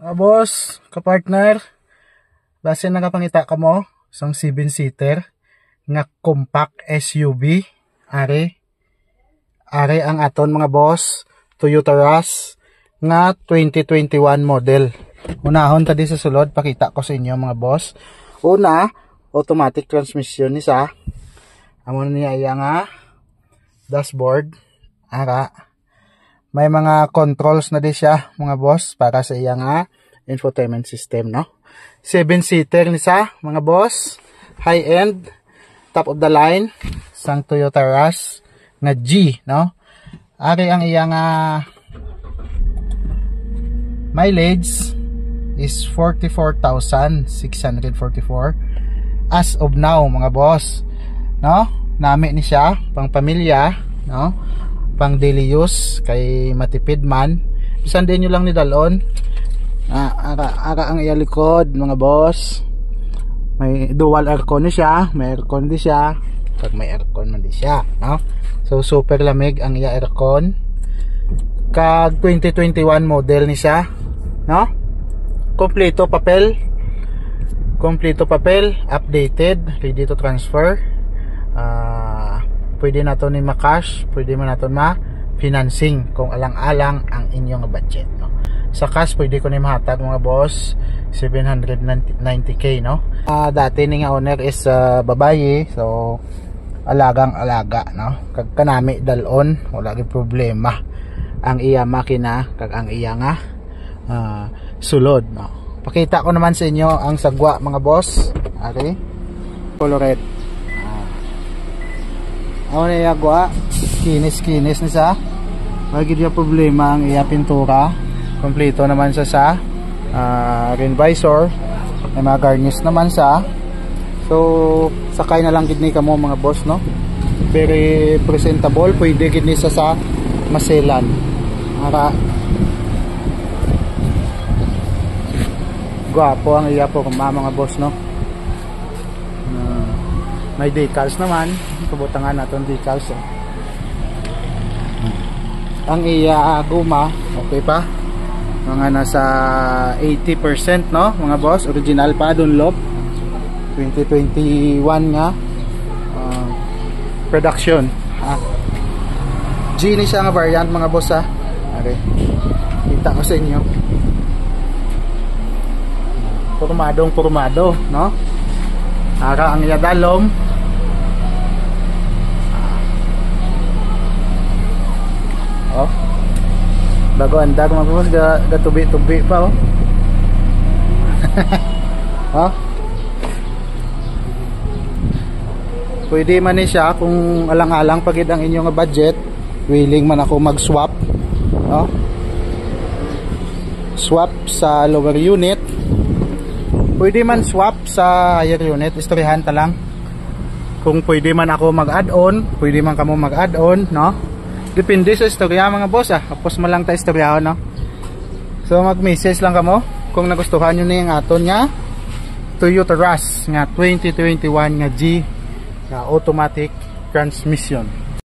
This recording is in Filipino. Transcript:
Boss, kapartner, base nakapangita ka mo isang 7-seater nga compact SUV. Are ang aton mga boss, Toyota Rush nga 2021 model. Unahon tadi sa sulod, pakita ko sa inyo mga boss. Una, automatic transmission ni sa. Amo niya iya nga dashboard. May mga controls na di siya mga boss para sa iya nga infotainment system, no? 7-seater ni sa mga boss, high end, top of the line sang Toyota Rush nga G, no? Ari ang iya nga mileage is 44,644 as of now mga boss, no? Nami ni siya pang pamilya, no? Pang daily use kay matipid man, bisan din nyo lang ni dalon. Ara ang iya likod mga boss, may dual aircon ni siya, may aircon di siya, pag may aircon man di siya, no? So super lamig ang iya aircon, kag 2021 model ni siya, no? Kompleto papel, updated, ready to transfer. Pwede na ito ni ma-cash, pwede mo na ito ma-financing kung alang-alang ang inyong budget, no? Sa cash pwede ko ni mahatag mga boss 790k, no? Dati ni nga owner is babaye, so alagang-alaga, no? Kag kanami dalon, wala gyud problema ang iya makina kag ang iya nga sulod, no? Pakita ko naman sa inyo ang sagwa mga boss. Ari, color red. Ako na iyagwa, kinis ni sa. Wagi diya problema ang iya pintura. Kompleto naman sa rin visor. May mga garnish naman sa. So sakay na lang gid ni kamo mga boss, no? Very presentable, pwede gid ni sa maselan. Gwapo ang iya po mga boss, no? May decals naman, kabutangan natin decals, eh. Ang iya guma okay pa, mga nasa 80%, no mga boss, original pa Dunlop 2021 nga production. G ni siya nga variant mga boss, ha. Okay, kita ko sa inyo, pormado, no? Ara ang iya dalom. Oh, bago andag mga boss, gatubi-tubi pa, oh. Oh, pwede man ni siya kung alang-alang pagid ang inyong budget, willing man ako mag-swap, no? Swap sa lower unit, pwede man swap sa higher unit, istoryahan ta lang. Kung pwede man ako mag-add-on, pwede man kamo mag-add-on, no? Depende sa istorya mga boss, Tapos mo lang ta istoryahon, no? So mag-message lang kamo kung nagustuhan nyo na yung aton nga Toyota Rush nga 2021 nga G nga automatic transmission.